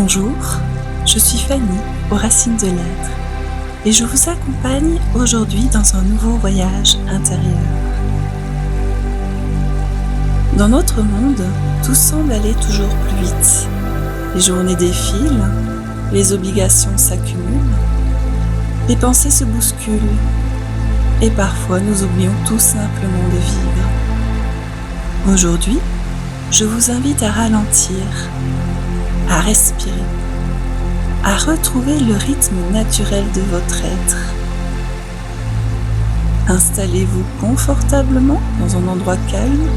Bonjour, je suis Fanny, aux Racines de l'Être, et je vous accompagne aujourd'hui dans un nouveau voyage intérieur. Dans notre monde, tout semble aller toujours plus vite. Les journées défilent, les obligations s'accumulent, les pensées se bousculent, et parfois nous oublions tout simplement de vivre. Aujourd'hui, je vous invite à ralentir, à respirer, à retrouver le rythme naturel de votre être. Installez-vous confortablement dans un endroit calme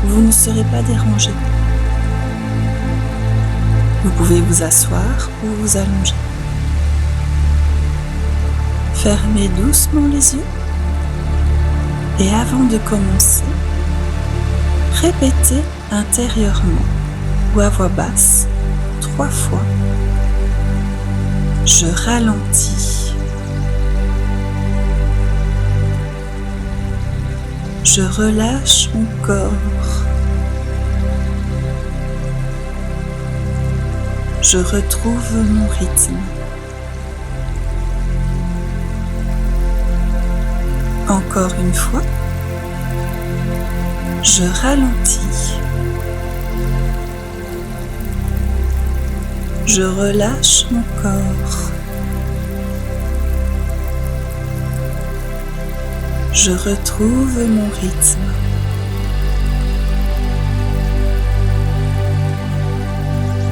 où vous ne serez pas dérangé. Vous pouvez vous asseoir ou vous allonger. Fermez doucement les yeux et avant de commencer, répétez intérieurement ou à voix basse 3 fois. Je ralentis. Je relâche mon corps. Je retrouve mon rythme. Encore une fois. Je ralentis. Je relâche mon corps. Je retrouve mon rythme.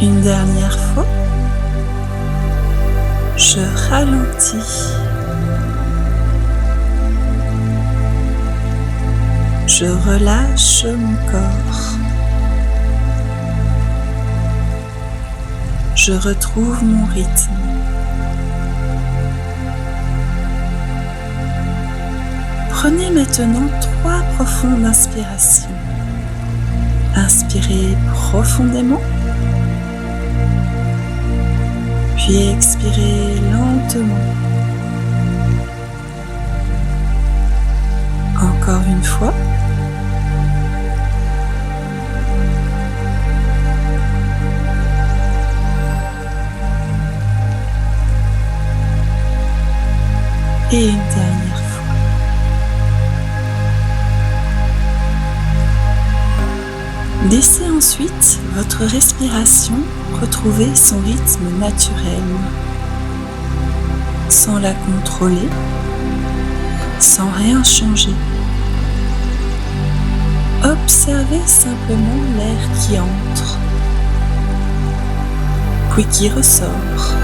Une dernière fois. Je ralentis. Je relâche mon corps. Je retrouve mon rythme. Prenez maintenant 3 profondes inspirations. Inspirez profondément, puis expirez lentement. Encore une fois. Et une dernière fois. Laissez ensuite votre respiration retrouver son rythme naturel, sans la contrôler, sans rien changer. Observez simplement l'air qui entre, puis qui ressort.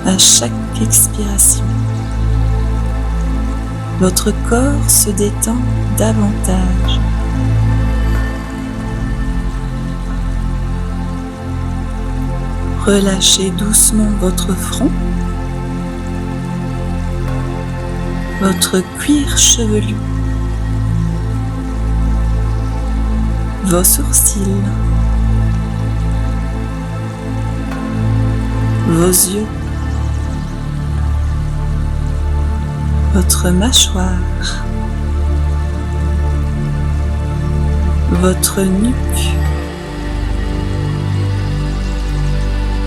À chaque expiration, votre corps se détend davantage. Relâchez doucement votre front, votre cuir chevelu, vos sourcils, vos yeux, votre mâchoire, votre nuque.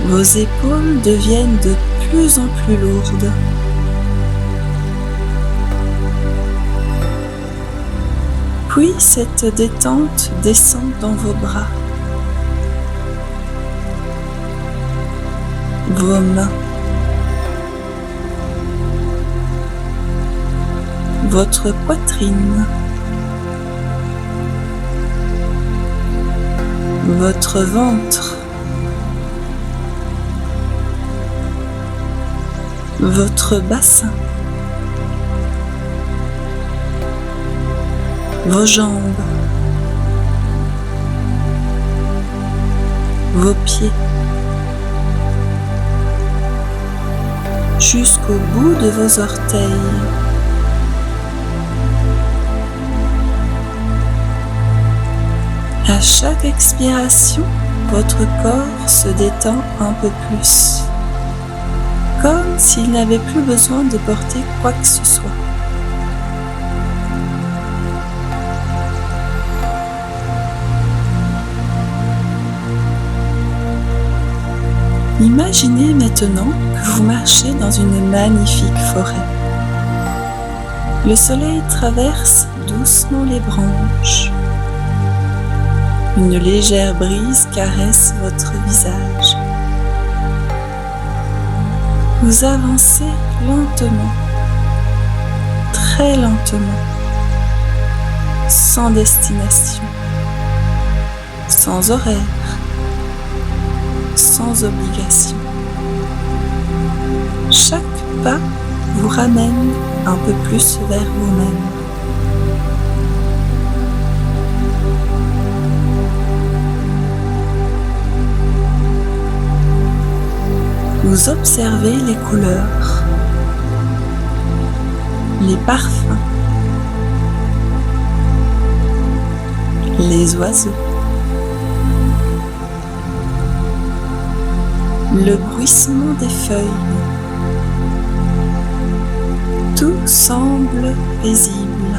Vos épaules deviennent de plus en plus lourdes. Puis cette détente descend dans vos bras, vos mains, votre poitrine, votre ventre, votre bassin, vos jambes, vos pieds, jusqu'au bout de vos orteils. À chaque expiration, votre corps se détend un peu plus, comme s'il n'avait plus besoin de porter quoi que ce soit. Imaginez maintenant que vous marchez dans une magnifique forêt. Le soleil traverse doucement les branches. Une légère brise caresse votre visage. Vous avancez lentement, très lentement, sans destination, sans horaire, sans obligation. Chaque pas vous ramène un peu plus vers vous-même. Vous observez les couleurs, les parfums, les oiseaux, le bruissement des feuilles. Tout semble paisible.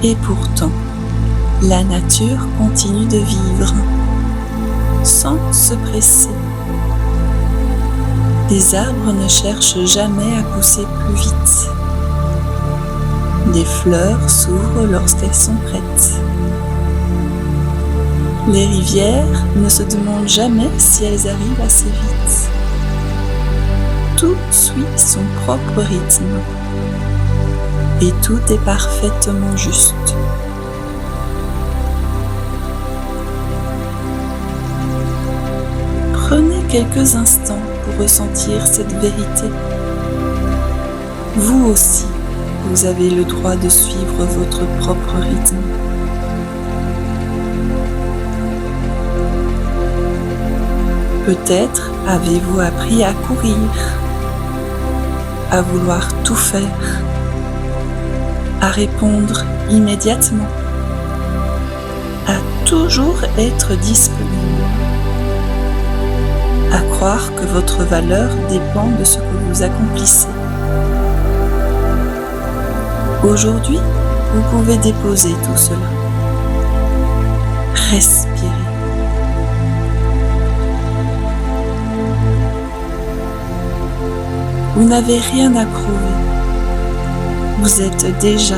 Et pourtant, la nature continue de vivre, sans se presser. Des arbres ne cherchent jamais à pousser plus vite. Des fleurs s'ouvrent lorsqu'elles sont prêtes. Les rivières ne se demandent jamais si elles arrivent assez vite. Tout suit son propre rythme et tout est parfaitement juste. Prenez quelques instants pour ressentir cette vérité. Vous aussi, vous avez le droit de suivre votre propre rythme. Peut-être avez-vous appris à courir, à vouloir tout faire, à répondre immédiatement, à toujours être disponible, à croire que votre valeur dépend de ce que vous accomplissez. Aujourd'hui, vous pouvez déposer tout cela. Respirez. Vous n'avez rien à prouver. Vous êtes déjà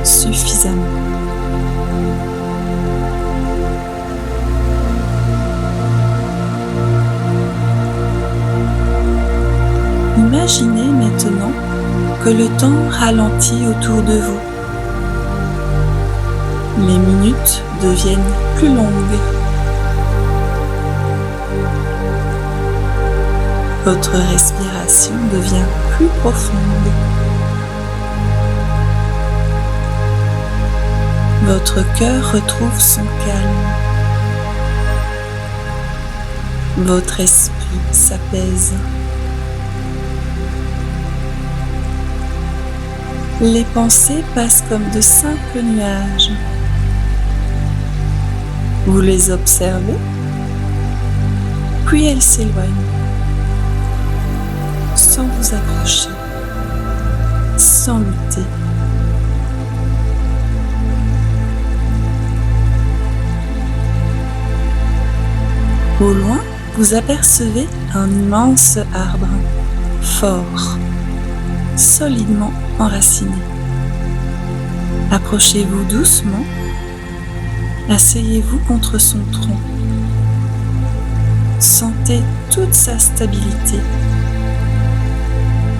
suffisamment. Imaginez maintenant que le temps ralentit autour de vous. Les minutes deviennent plus longues. Votre respiration devient plus profonde. Votre cœur retrouve son calme. Votre esprit s'apaise. Les pensées passent comme de simples nuages. Vous les observez, puis elles s'éloignent, sans vous accrocher, sans lutter. Au loin, vous apercevez un immense arbre, fort, solidement enraciné. Approchez-vous doucement, asseyez-vous contre son tronc. Sentez toute sa stabilité,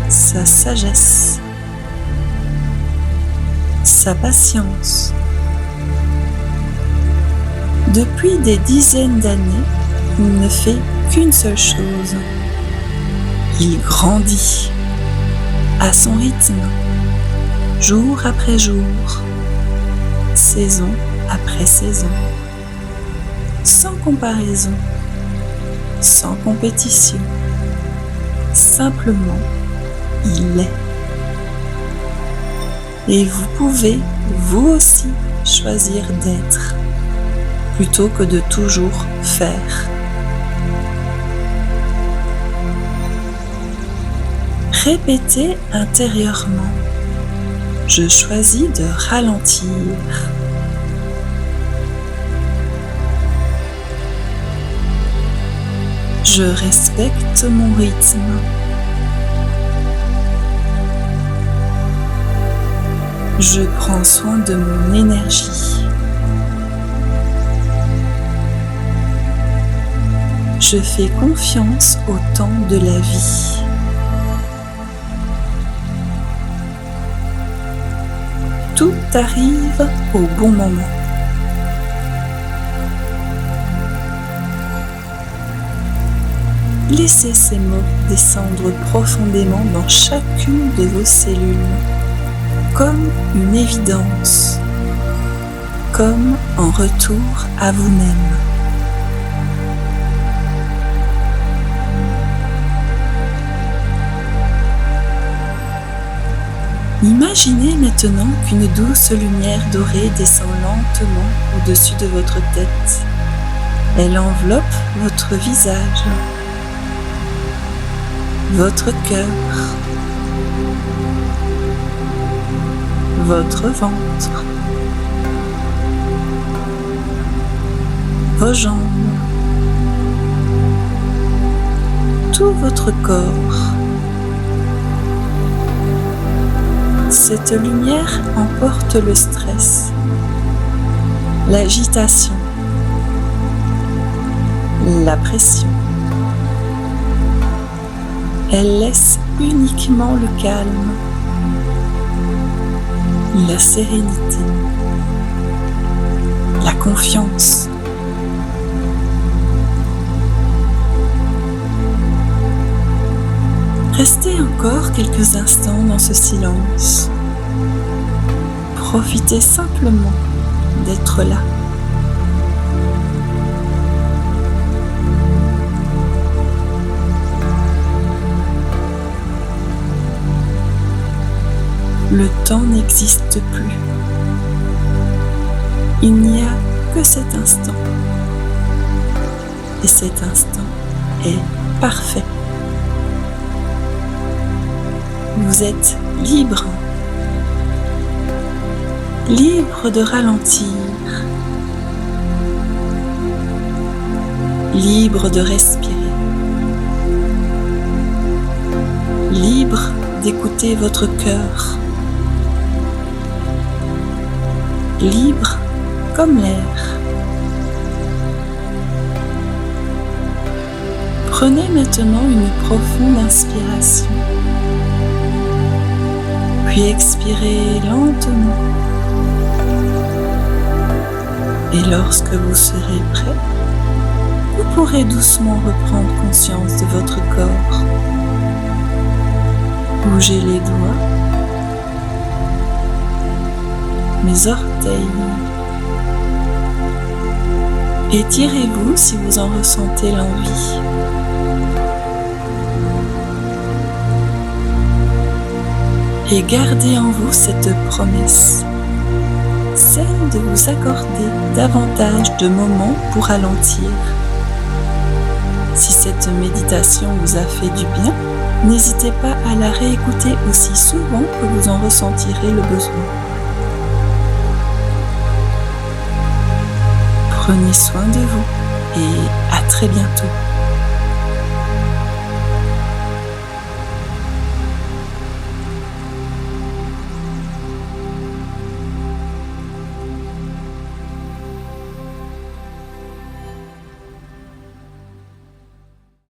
sa sagesse, sa patience. Depuis des dizaines d'années, il ne fait qu'une seule chose. Il grandit à son rythme, jour après jour, saison après saison, sans comparaison, sans compétition. Simplement, il est. Et vous pouvez, vous aussi, choisir d'être, plutôt que de toujours faire. Répétez intérieurement. Je choisis de ralentir. Je respecte mon rythme. Je prends soin de mon énergie. Je fais confiance au temps de la vie. Tout arrive au bon moment. Laissez ces mots descendre profondément dans chacune de vos cellules, comme une évidence, comme un retour à vous-même. Imaginez maintenant qu'une douce lumière dorée descend lentement au-dessus de votre tête. Elle enveloppe votre visage, votre cœur, votre ventre, vos jambes, tout votre corps. Cette lumière emporte le stress, l'agitation, la pression. Elle laisse uniquement le calme, la sérénité, la confiance. Restez encore quelques instants dans ce silence. Profitez simplement d'être là. Le temps n'existe plus. Il n'y a que cet instant. Et cet instant est parfait. Vous êtes libre. Libre de ralentir. Libre de respirer. Libre d'écouter votre cœur. Libre comme l'air. Prenez maintenant une profonde inspiration. Puis expirez lentement. Et lorsque vous serez prêt, vous pourrez doucement reprendre conscience de votre corps. Bougez les doigts, les orteils. Étirez-vous si vous en ressentez l'envie. Et gardez en vous cette promesse, celle de vous accorder davantage de moments pour ralentir. Si cette méditation vous a fait du bien, n'hésitez pas à la réécouter aussi souvent que vous en ressentirez le besoin. Prenez soin de vous et à très bientôt.